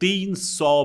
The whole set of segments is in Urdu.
$300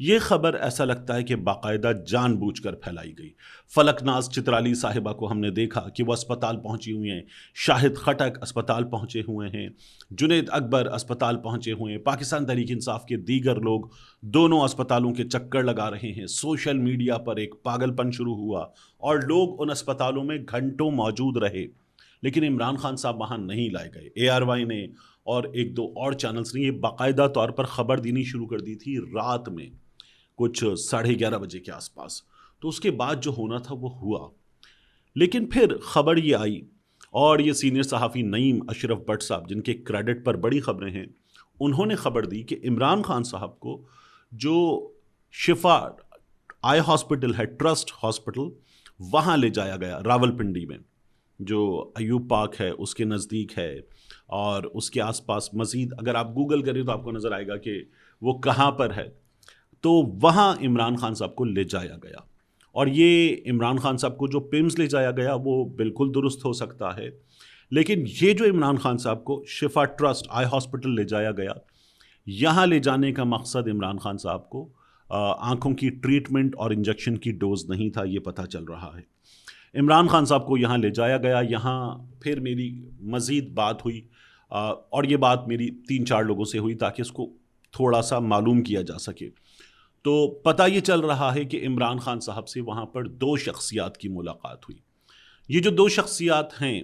یہ خبر ایسا لگتا ہے کہ باقاعدہ جان بوجھ کر پھیلائی گئی. فلک ناز چترالی صاحبہ کو ہم نے دیکھا کہ وہ اسپتال پہنچی ہوئی ہیں, شاہد خٹک اسپتال پہنچے ہوئے ہیں, جنید اکبر اسپتال پہنچے ہوئے ہیں, پاکستان تحریک انصاف کے دیگر لوگ دونوں اسپتالوں کے چکر لگا رہے ہیں. سوشل میڈیا پر ایک پاگل پن شروع ہوا اور لوگ ان اسپتالوں میں گھنٹوں موجود رہے, لیکن عمران خان صاحب وہاں نہیں لائے گئے. ARY نے اور ایک دو اور چینلز نے یہ باقاعدہ طور پر خبر دینی شروع کر دی تھی رات میں کچھ 11:30 بجے کے آس پاس. تو اس کے بعد جو ہونا تھا وہ ہوا. لیکن پھر خبر یہ آئی اور یہ سینئر صحافی نعیم اشرف بٹ صاحب جن کے کریڈٹ پر بڑی خبریں ہیں, انہوں نے خبر دی کہ عمران خان صاحب کو جو شفا آئی ہاسپٹل ہے, ٹرسٹ ہاسپٹل, وہاں لے جایا گیا راول پنڈی میں, جو ایوب پارک ہے اس کے نزدیک ہے, اور اس کے آس پاس مزید اگر آپ گوگل کریں تو آپ کو نظر آئے گا کہ وہ کہاں پر ہے. تو وہاں عمران خان صاحب کو لے جایا گیا. اور یہ عمران خان صاحب کو جو پیمز لے جایا گیا وہ بالکل درست ہو سکتا ہے, لیکن یہ جو عمران خان صاحب کو شفا ٹرسٹ آئی ہاسپٹل لے جایا گیا, یہاں لے جانے کا مقصد عمران خان صاحب کو آنکھوں کی ٹریٹمنٹ اور انجیکشن کی ڈوز نہیں تھا, یہ پتہ چل رہا ہے. عمران خان صاحب کو یہاں لے جایا گیا. یہاں پھر میری مزید بات ہوئی اور یہ بات میری 3-4 لوگوں سے ہوئی تاکہ اس کو تھوڑا سا معلوم کیا جا سکے. تو پتہ یہ چل رہا ہے کہ عمران خان صاحب سے وہاں پر 2 شخصیات کی ملاقات ہوئی. یہ جو 2 شخصیات ہیں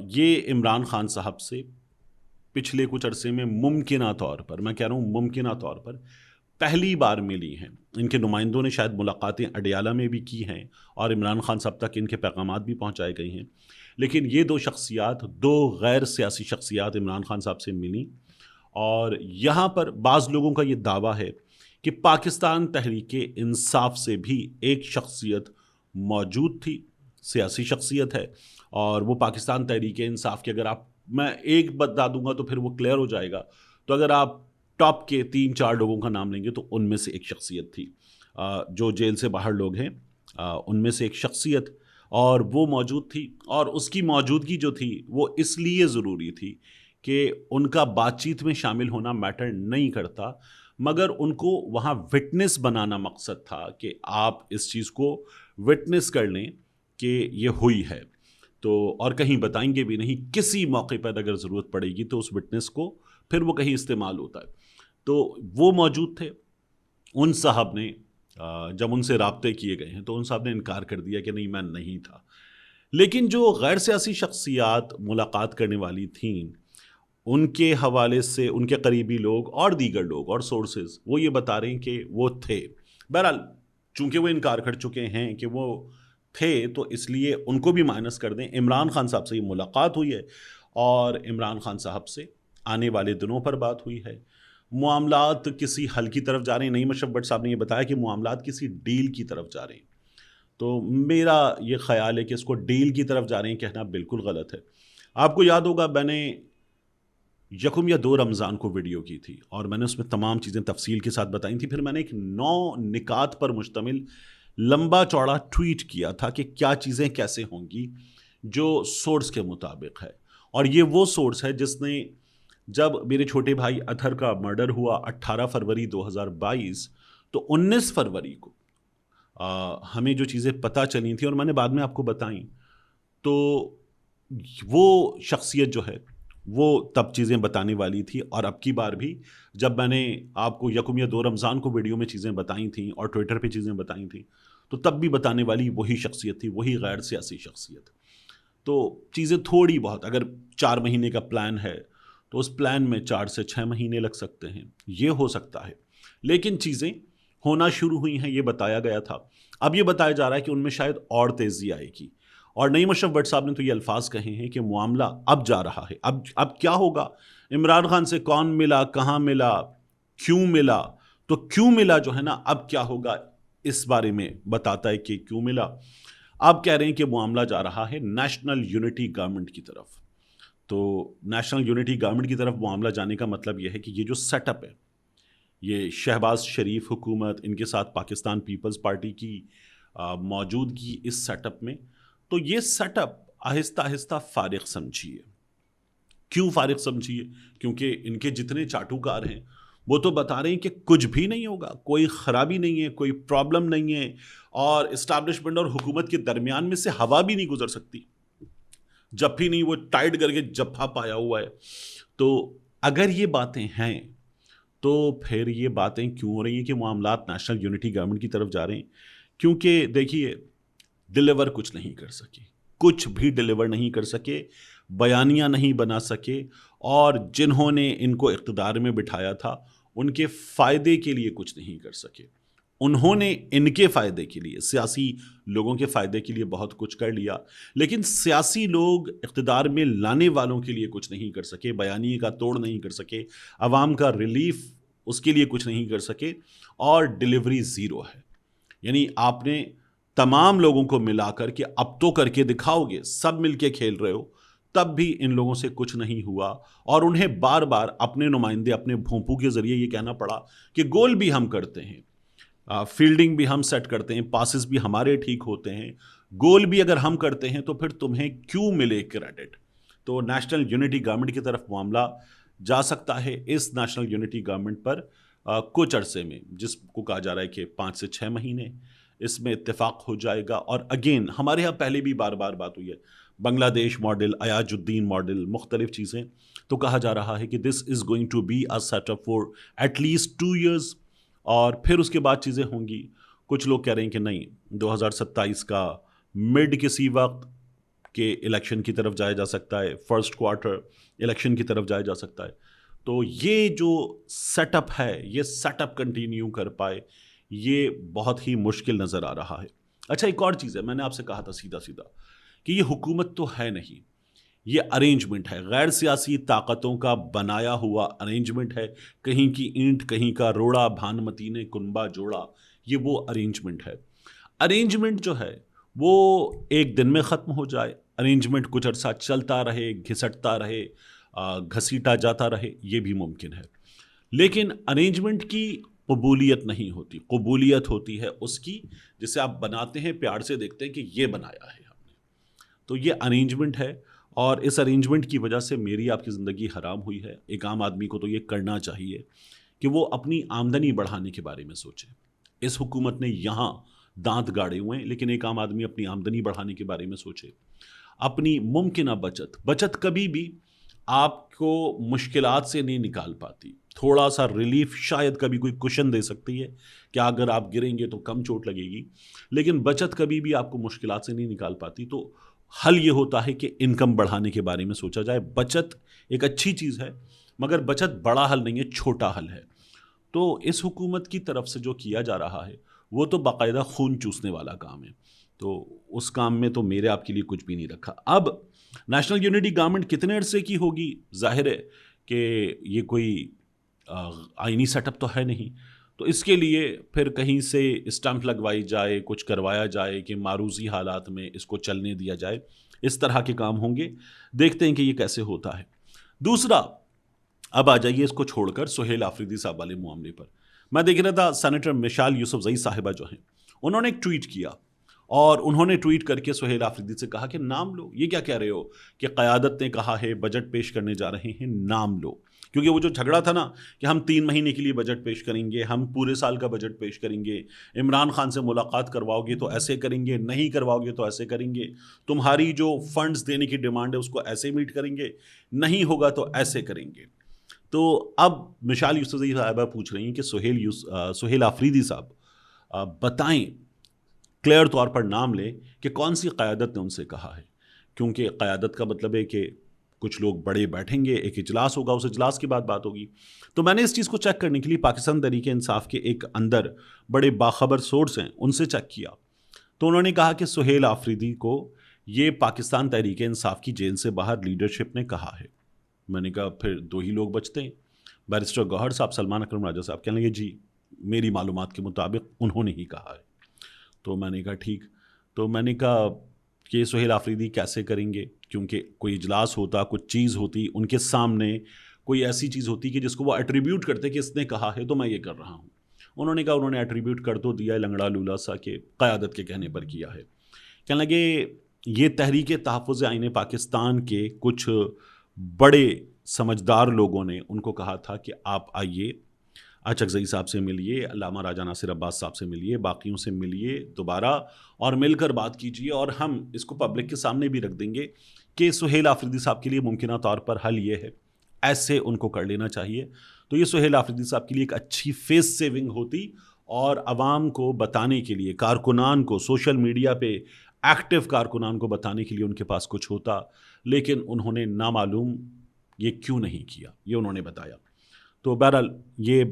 یہ عمران خان صاحب سے پچھلے کچھ عرصے میں ممکنہ طور پر, میں کہہ رہا ہوں ممکنہ طور پر, پہلی بار ملی ہیں. ان کے نمائندوں نے شاید ملاقاتیں اڈیالہ میں بھی کی ہیں اور عمران خان صاحب تک ان کے پیغامات بھی پہنچائے گئے ہیں. لیکن یہ 2 شخصیات, 2 غیر سیاسی شخصیات عمران خان صاحب سے ملیں, اور یہاں پر بعض لوگوں کا یہ دعویٰ ہے کہ پاکستان تحریک انصاف سے بھی ایک شخصیت موجود تھی, سیاسی شخصیت ہے, اور وہ پاکستان تحریک انصاف کے, اگر آپ, میں ایک بتا دوں گا تو پھر وہ کلیئر ہو جائے گا, تو اگر آپ ٹاپ کے 3-4 لوگوں کا نام لیں گے تو ان میں سے ایک شخصیت تھی. جو جیل سے باہر لوگ ہیں ان میں سے ایک شخصیت, اور وہ موجود تھی. اور اس کی موجودگی جو تھی وہ اس لیے ضروری تھی کہ ان کا بات چیت میں شامل ہونا میٹر نہیں کرتا, مگر ان کو وہاں وٹنس بنانا مقصد تھا کہ آپ اس چیز کو وٹنس کر لیں کہ یہ ہوئی ہے, تو اور کہیں بتائیں گے بھی نہیں. کسی موقع پر اگر ضرورت پڑے گی تو اس وٹنس کو پھر وہ کہیں استعمال ہوتا ہے. تو وہ موجود تھے. ان صاحب نے جب ان سے رابطے کیے گئے ہیں تو ان صاحب نے انکار کر دیا کہ نہیں, میں نہیں تھا. لیکن جو غیر سیاسی شخصیات ملاقات کرنے والی تھیں, ان کے حوالے سے ان کے قریبی لوگ اور دیگر لوگ اور سورسز وہ یہ بتا رہے ہیں کہ وہ تھے. بہرحال چونکہ وہ انکار کر چکے ہیں کہ وہ تھے تو اس لیے ان کو بھی مائنس کر دیں. عمران خان صاحب سے یہ ملاقات ہوئی ہے اور عمران خان صاحب سے آنے والے دنوں پر بات ہوئی ہے. معاملات کسی حل کی طرف جا رہے ہیں. نعیم اشرف بٹ صاحب نے یہ بتایا کہ معاملات کسی ڈیل کی طرف جا رہے ہیں. تو میرا یہ خیال ہے کہ اس کو ڈیل کی طرف جا رہے ہیں کہنا بالکل غلط ہے. آپ کو یاد ہوگا میں نے 1 یا 2 رمضان کو ویڈیو کی تھی اور میں نے اس میں تمام چیزیں تفصیل کے ساتھ بتائی تھی. پھر میں نے ایک 9 نکات پر مشتمل لمبا چوڑا ٹویٹ کیا تھا کہ کیا چیزیں کیسے ہوں گی جو سورس کے مطابق ہے. اور یہ وہ سورس ہے جس نے, جب میرے چھوٹے بھائی اطہر کا مرڈر ہوا 18 فروری 2022, تو 19 فروری کو ہمیں جو چیزیں پتہ چلی تھیں اور میں نے بعد میں آپ کو بتائیں, تو وہ شخصیت جو ہے وہ تب چیزیں بتانے والی تھی. اور اب کی بار بھی جب میں نے آپ کو 1 یا 2 رمضان کو ویڈیو میں چیزیں بتائی تھیں اور ٹویٹر پہ چیزیں بتائی تھیں, تو تب بھی بتانے والی وہی شخصیت تھی, وہی غیر سیاسی شخصیت. تو چیزیں تھوڑی بہت, اگر 4 مہینے کا پلان ہے تو اس پلان میں 4 سے 6 مہینے لگ سکتے ہیں, یہ ہو سکتا ہے. لیکن چیزیں ہونا شروع ہوئی ہیں, یہ بتایا گیا تھا. اب یہ بتایا جا رہا ہے کہ ان میں شاید اور تیزی آئے گی. اور نعیم اشرف بٹ صاحب نے تو یہ الفاظ کہے ہیں کہ معاملہ اب جا رہا ہے. اب کیا ہوگا, عمران خان سے کون ملا, کہاں ملا, کیوں ملا, تو کیوں ملا جو ہے نا, اب کیا ہوگا اس بارے میں بتاتا ہے کہ کیوں ملا. آپ کہہ رہے ہیں کہ معاملہ جا رہا ہے نیشنل یونٹی گورنمنٹ کی طرف. تو نیشنل یونٹی گورنمنٹ کی طرف معاملہ جانے کا مطلب یہ ہے کہ یہ جو سیٹ اپ ہے, یہ شہباز شریف حکومت, ان کے ساتھ پاکستان پیپلز پارٹی کی موجودگی اس سیٹ اپ میں, تو یہ سیٹ اپ آہستہ آہستہ فارغ سمجھیے. کیوں فارغ سمجھیے؟ کیونکہ ان کے جتنے چاٹوکار ہیں وہ تو بتا رہے ہیں کہ کچھ بھی نہیں ہوگا, کوئی خرابی نہیں ہے, کوئی پرابلم نہیں ہے, اور اسٹیبلشمنٹ اور حکومت کے درمیان میں سے ہوا بھی نہیں گزر سکتی, جب بھی نہیں, وہ ٹائٹ کر کے جفا پایا ہوا ہے. تو اگر یہ باتیں ہیں تو پھر یہ باتیں کیوں ہو رہی ہیں کہ معاملات نیشنل یونٹی گورنمنٹ کی طرف جا رہے ہیں؟ کیونکہ دیکھیے, ڈلیور کچھ نہیں کر سکے, کچھ بھی ڈلیور نہیں کر سکے, بیانیاں نہیں بنا سکے, اور جنہوں نے ان کو اقتدار میں بٹھایا تھا ان کے فائدے کے لیے کچھ نہیں کر سکے. انہوں نے ان کے فائدے کے لیے, سیاسی لوگوں کے فائدے کے لیے بہت کچھ کر لیا, لیکن سیاسی لوگ اقتدار میں لانے والوں کے لیے کچھ نہیں کر سکے, بیانیے کا توڑ نہیں کر سکے, عوام کا ریلیف اس کے لیے کچھ نہیں کر سکے, اور ڈلیوری زیرو ہے. یعنی آپ نے تمام لوگوں کو ملا کر کے اب تو کر کے دکھاؤ گے, سب مل کے کھیل رہے ہو, تب بھی ان لوگوں سے کچھ نہیں ہوا, اور انہیں بار بار اپنے نمائندے, اپنے بھونپو کے ذریعے یہ کہنا پڑا کہ گول بھی ہم کرتے ہیں, فیلڈنگ بھی ہم سیٹ کرتے ہیں, پاسز بھی ہمارے ٹھیک ہوتے ہیں, گول بھی اگر ہم کرتے ہیں تو پھر تمہیں کیوں ملے کریڈٹ. تو نیشنل یونٹی گورنمنٹ کی طرف معاملہ جا سکتا ہے اس نیشنل یونٹی گورنمنٹ پر کچھ عرصے میں, جس کو کہا جا رہا ہے کہ 5 سے 6 مہینے اس میں اتفاق ہو جائے گا. اور اگین ہمارے یہاں پہلے بھی بار بار بات ہوئی ہے, بنگلہ دیش ماڈل, ایاز الدین ماڈل, مختلف چیزیں, تو کہا جا رہا ہے کہ this is going to be a set up for at least 2 years, اور پھر اس کے بعد چیزیں ہوں گی. کچھ لوگ کہہ رہے ہیں کہ نہیں, 2027 کا مڈ کسی وقت کے الیکشن کی طرف جایا جا سکتا ہے, فرسٹ کوارٹر الیکشن کی طرف جایا جا سکتا ہے. تو یہ جو سیٹ اپ ہے, یہ سیٹ اپ کنٹینیو کر پائے, یہ بہت ہی مشکل نظر آ رہا ہے. اچھا, ایک اور چیز ہے, میں نے آپ سے کہا تھا سیدھا سیدھا کہ یہ حکومت تو ہے نہیں, یہ ارینجمنٹ ہے, غیر سیاسی طاقتوں کا بنایا ہوا ارینجمنٹ ہے. کہیں کی اینٹ کہیں کا روڑا, بھانمتی نے کنبا جوڑا, یہ وہ ارینجمنٹ ہے. ارینجمنٹ جو ہے وہ ایک دن میں ختم ہو جائے, ارینجمنٹ کچھ عرصہ چلتا رہے, گھسٹتا رہے, گھسیٹا جاتا رہے, یہ بھی ممکن ہے. لیکن ارینجمنٹ کی قبولیت نہیں ہوتی, قبولیت ہوتی ہے اس کی جسے آپ بناتے ہیں, پیار سے دیکھتے ہیں کہ یہ بنایا ہے ہم نے. تو یہ ارینجمنٹ ہے, اور اس ارینجمنٹ کی وجہ سے میری آپ کی زندگی حرام ہوئی ہے. ایک عام آدمی کو تو یہ کرنا چاہیے کہ وہ اپنی آمدنی بڑھانے کے بارے میں سوچے. اس حکومت نے یہاں دانت گاڑے ہوئے ہیں, لیکن ایک عام آدمی اپنی آمدنی بڑھانے کے بارے میں سوچے. اپنی ممکنہ بچت کبھی بھی آپ کو مشکلات سے نہیں نکال پاتی. تھوڑا سا ریلیف شاید کبھی کوئی کشن دے سکتی ہے کہ اگر آپ گریں گے تو کم چوٹ لگے گی, لیکن بچت کبھی بھی آپ کو مشکلات سے نہیں نکال پاتی. تو حل یہ ہوتا ہے کہ انکم بڑھانے کے بارے میں سوچا جائے. بچت ایک اچھی چیز ہے, مگر بچت بڑا حل نہیں ہے, چھوٹا حل ہے. تو اس حکومت کی طرف سے جو کیا جا رہا ہے وہ تو باقاعدہ خون چوسنے والا کام ہے. تو اس کام میں تو میرے آپ کے لیے کچھ بھی نہیں رکھا. اب نیشنل یونٹی گورنمنٹ کتنے عرصے کی ہوگی, ظاہر ہے کہ یہ کوئی آئینی سیٹ اپ تو ہے نہیں, تو اس کے لیے پھر کہیں سے اسٹمپ لگوائی جائے, کچھ کروایا جائے کہ معروضی حالات میں اس کو چلنے دیا جائے. اس طرح کے کام ہوں گے, دیکھتے ہیں کہ یہ کیسے ہوتا ہے. دوسرا, اب آ جائیے اس کو چھوڑ کر سہیل آفریدی صاحب والے معاملے پر. میں دیکھ رہا تھا سینیٹر مشال یوسفزئی صاحبہ جو ہیں, انہوں نے ایک ٹویٹ کیا, اور انہوں نے ٹویٹ کر کے سہیل آفریدی سے کہا کہ نام لو. یہ کیا کہہ رہے ہو کہ قیادت نے کہا ہے بجٹ پیش کرنے جا رہے ہیں, نام لو. کیونکہ وہ جو جھگڑا تھا نا کہ ہم 3 مہینے کے لیے بجٹ پیش کریں گے, ہم پورے سال کا بجٹ پیش کریں گے, عمران خان سے ملاقات کرواؤ گے تو ایسے کریں گے, نہیں کرواؤ گے تو ایسے کریں گے, تمہاری جو فنڈز دینے کی ڈیمانڈ ہے اس کو ایسے میٹ کریں گے, نہیں ہوگا تو ایسے کریں گے. تو اب مشال یوسفزئی صاحبہ پوچھ رہی ہیں کہ سہیل آفریدی صاحب بتائیں, کلیئر طور پر نام لیں کہ کون سی قیادت نے ان سے کہا ہے. کیونکہ قیادت کا مطلب ہے کہ کچھ لوگ بڑے بیٹھیں گے, ایک اجلاس ہوگا, اس اجلاس کے بعد بات ہوگی. تو میں نے اس چیز کو چیک کرنے کے لیے پاکستان تحریک انصاف کے ایک اندر بڑے باخبر سورس ہیں, ان سے چیک کیا. تو انہوں نے کہا کہ سہیل آفریدی کو یہ پاکستان تحریک انصاف کی جیل سے باہر لیڈرشپ نے کہا ہے. میں نے کہا پھر 2 ہی لوگ بچتے ہیں, بیرسٹر گوہر صاحب, سلمان اکرم راجہ صاحب. کہنے لگے جی میری معلومات کے مطابق انہوں نے ہی کہا ہے. تو میں نے کہا ٹھیک. تو میں نے کہا کہ سہیل آفریدی کیسے کریں گے, کیونکہ کوئی اجلاس ہوتا, کچھ چیز ہوتی, ان کے سامنے کوئی ایسی چیز ہوتی کہ جس کو وہ ایٹریبیوٹ کرتے کہ اس نے کہا ہے تو میں یہ کر رہا ہوں. انہوں نے کہا انہوں نے ایٹریبیوٹ کر تو دیا ہے لنگڑا لولا سا کہ قیادت کے کہنے پر کیا ہے. کہنے لگے یہ تحریک تحفظ آئین پاکستان کے کچھ بڑے سمجھدار لوگوں نے ان کو کہا تھا کہ آپ آئیے, اچکزئی صاحب سے ملیے, علامہ راجہ ناصر عباس صاحب سے ملیے, باقیوں سے ملیے دوبارہ اور مل کر بات کیجیے, اور ہم اس کو پبلک کے سامنے بھی رکھ دیں گے کہ سہیل آفریدی صاحب کے لیے ممکنہ طور پر حل یہ ہے, ایسے ان کو کر لینا چاہیے. تو یہ سہیل آفریدی صاحب کے لیے ایک اچھی فیس سیونگ ہوتی, اور عوام کو بتانے کے لیے, کارکنان کو, سوشل میڈیا پہ ایکٹیو کارکنان کو بتانے کے لیے ان کے پاس کچھ ہوتا, لیکن انہوں نے نامعلوم یہ کیوں نہیں کیا, یہ انہوں نے بتایا. تو بہرحال یہ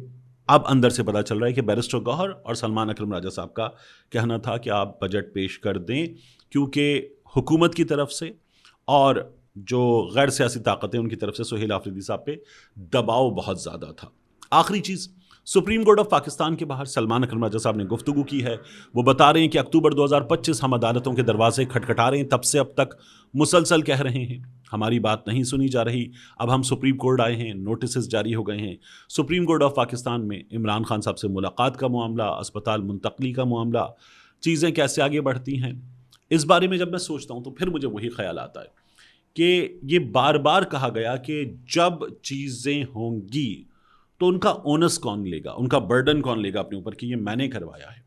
اب اندر سے پتہ چل رہا ہے کہ بیرسٹر گوہر اور سلمان اکرم راجہ صاحب کا کہنا تھا کہ آپ بجٹ پیش کر دیں, کیونکہ حکومت کی طرف سے اور جو غیر سیاسی طاقتیں ان کی طرف سے سہیل آفریدی صاحب پہ دباؤ بہت زیادہ تھا. آخری چیز, سپریم کورٹ آف پاکستان کے باہر سلمان اکرم راجہ صاحب نے گفتگو کی ہے. وہ بتا رہے ہیں کہ اکتوبر 2025 ہم عدالتوں کے دروازے کھٹکھٹا رہے ہیں, تب سے اب تک مسلسل کہہ رہے ہیں, ہماری بات نہیں سنی جا رہی. اب ہم سپریم کورٹ آئے ہیں, نوٹسز جاری ہو گئے ہیں. سپریم کورٹ آف پاکستان میں عمران خان صاحب سے ملاقات کا معاملہ, اسپتال منتقلی کا معاملہ, چیزیں کیسے آگے بڑھتی ہیں, اس بارے میں جب میں سوچتا ہوں تو پھر مجھے وہی خیال آتا ہے کہ یہ بار بار کہا گیا کہ جب چیزیں ہوں گی تو ان کا اونس کون لے گا, ان کا برڈن کون لے گا اپنے اوپر کہ یہ میں نے کروایا ہے.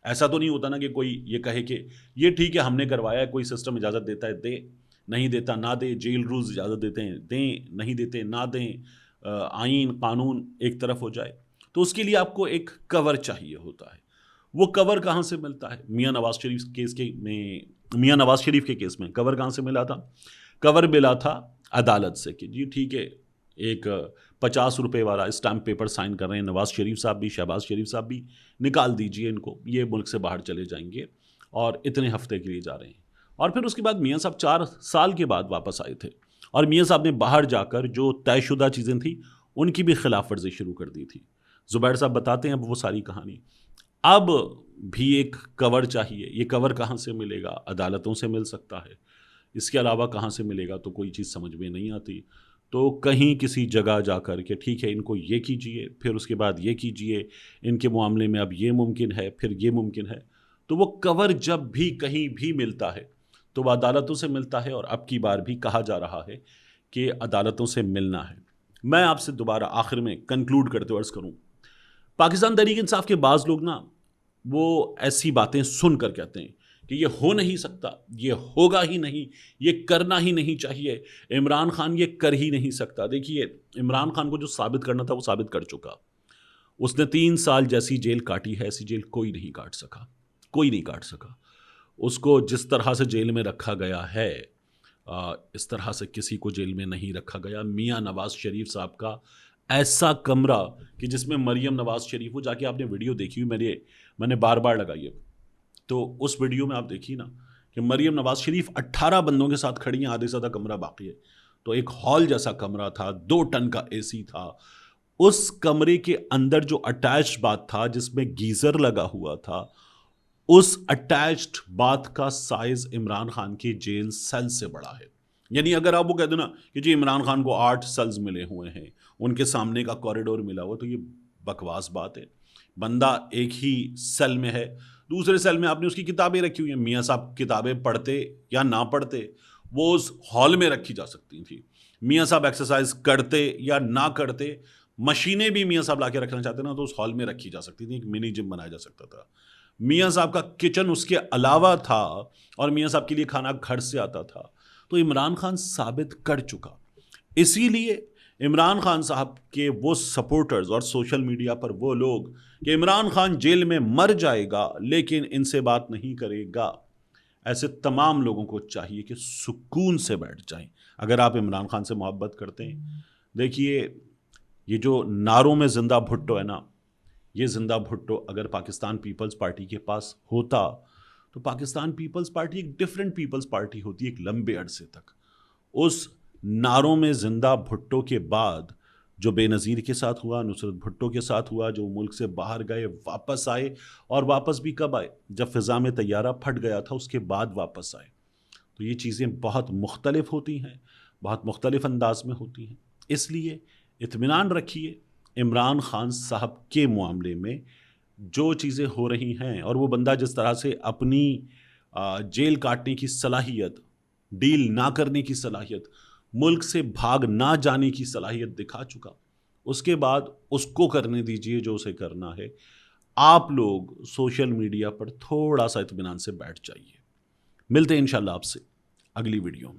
ایسا تو نہیں ہوتا نا کہ کوئی یہ کہے کہ یہ ٹھیک ہے ہم نے کروایا ہے, کوئی سسٹم اجازت دیتا ہے دے, نہیں دیتا نہ دے, جیل رولز اجازت دیتے ہیں دیں, نہیں دیتے نہ دیں, آئین قانون ایک طرف ہو جائے. تو اس کے لیے آپ کو ایک کور چاہیے ہوتا ہے. وہ کور کہاں سے ملتا ہے؟ میاں نواز شریف کے کیس میں کور کہاں سے ملا تھا؟ کور ملا تھا عدالت سے کہ جی ٹھیک ہے, ایک 50 روپے والا اسٹامپ پیپر سائن کر رہے ہیں نواز شریف صاحب بھی, شہباز شریف صاحب بھی, نکال دیجئے ان کو, یہ ملک سے باہر چلے جائیں گے اور اتنے ہفتے کے لیے جا رہے ہیں. اور پھر اس کے بعد میاں صاحب 4 سال کے بعد واپس آئے تھے, اور میاں صاحب نے باہر جا کر جو طے شدہ چیزیں تھیں ان کی بھی خلاف ورزی شروع کر دی تھی. زبیر صاحب بتاتے ہیں اب وہ ساری کہانی. اب بھی ایک کور چاہیے. یہ کور کہاں سے ملے گا؟ عدالتوں سے مل سکتا ہے, اس کے علاوہ کہاں سے ملے گا تو کوئی چیز سمجھ میں نہیں آتی. تو کہیں کسی جگہ جا کر کہ ٹھیک ہے ان کو یہ کیجئے, پھر اس کے بعد یہ کیجئے, ان کے معاملے میں اب یہ ممکن ہے, پھر یہ ممکن ہے. تو وہ کور جب بھی کہیں بھی ملتا ہے تو وہ عدالتوں سے ملتا ہے, اور اب کی بار بھی کہا جا رہا ہے کہ عدالتوں سے ملنا ہے. میں آپ سے دوبارہ آخر میں کنکلوڈ کرتے عرض کروں, پاکستان تحریک انصاف کے بعض لوگ نا وہ ایسی باتیں سن کر کہتے ہیں کہ یہ ہو نہیں سکتا, یہ ہوگا ہی نہیں, یہ کرنا ہی نہیں چاہیے, عمران خان یہ کر ہی نہیں سکتا. دیکھیے عمران خان کو جو ثابت کرنا تھا وہ ثابت کر چکا. اس نے 3 سال جیسی جیل کاٹی ہے, ایسی جیل کوئی نہیں کاٹ سکا, کوئی نہیں کاٹ سکا. اس کو جس طرح سے جیل میں رکھا گیا ہے اس طرح سے کسی کو جیل میں نہیں رکھا گیا. میاں نواز شریف صاحب کا ایسا کمرہ کہ جس میں مریم نواز شریف, وہ جا کے آپ نے ویڈیو دیکھی ہوئی, میں نے بار بار لگائی ہے, تو اس ویڈیو میں آپ دیکھیے نا کہ مریم نواز شریف 18 بندوں کے ساتھ کھڑی ہیں, آدھے سے زیادہ کمرہ باقی ہے. تو ایک ہال جیسا کمرہ تھا, 2 ٹن کا اے سی تھا. اس کمرے کے اندر جو اٹیچڈ باتھ تھا جس میں گیزر لگا ہوا تھا, اس اٹیچڈ باتھ کا سائز عمران خان کی جیل سیل سے بڑا ہے. یعنی اگر آپ وہ کہہ دو نا کہ جی عمران خان کو 8 سیلز ملے ہوئے ہیں, ان کے سامنے کا کوریڈور ملا ہوا, تو یہ بکواس بات ہے. بندہ ایک ہی سیل میں ہے, دوسرے سیل میں آپ نے اس کی کتابیں رکھی ہوئی ہیں. میاں صاحب کتابیں پڑھتے یا نہ پڑھتے وہ اس ہال میں رکھی جا سکتی تھیں. میاں صاحب ایکسرسائز کرتے یا نہ کرتے, مشینیں بھی میاں صاحب لا کے رکھنا چاہتے نا تو اس ہال میں رکھی جا سکتی تھیں, ایک منی جم بنایا جا سکتا تھا. میاں صاحب کا کچن اس کے علاوہ تھا, اور میاں صاحب کے لیے کھانا گھر سے آتا تھا. تو عمران خان ثابت کر چکا. اسی لیے عمران خان صاحب کے وہ سپورٹرز اور سوشل میڈیا پر وہ لوگ کہ عمران خان جیل میں مر جائے گا لیکن ان سے بات نہیں کرے گا, ایسے تمام لوگوں کو چاہیے کہ سکون سے بیٹھ جائیں. اگر آپ عمران خان سے محبت کرتے ہیں, دیکھیے یہ جو نعروں میں زندہ بھٹو ہے نا, یہ زندہ بھٹو اگر پاکستان پیپلز پارٹی کے پاس ہوتا تو پاکستان پیپلز پارٹی ایک ڈیفرنٹ پیپلز پارٹی ہوتی ایک لمبے عرصے تک. اس نعروں میں زندہ بھٹو کے بعد جو بے نظیر کے ساتھ ہوا, نصرت بھٹو کے ساتھ ہوا, جو ملک سے باہر گئے واپس آئے, اور واپس بھی کب آئے؟ جب فضا میں طیارہ پھٹ گیا تھا اس کے بعد واپس آئے. تو یہ چیزیں بہت مختلف ہوتی ہیں, بہت مختلف انداز میں ہوتی ہیں. اس لیے اطمینان رکھیے, عمران خان صاحب کے معاملے میں جو چیزیں ہو رہی ہیں, اور وہ بندہ جس طرح سے اپنی جیل کاٹنے کی صلاحیت, ڈیل نہ کرنے کی صلاحیت, ملک سے بھاگ نہ جانے کی صلاحیت دکھا چکا, اس کے بعد اس کو کرنے دیجئے جو اسے کرنا ہے. آپ لوگ سوشل میڈیا پر تھوڑا سا اطمینان سے بیٹھ جائیے. ملتے ہیں انشاءاللہ آپ سے اگلی ویڈیو میں.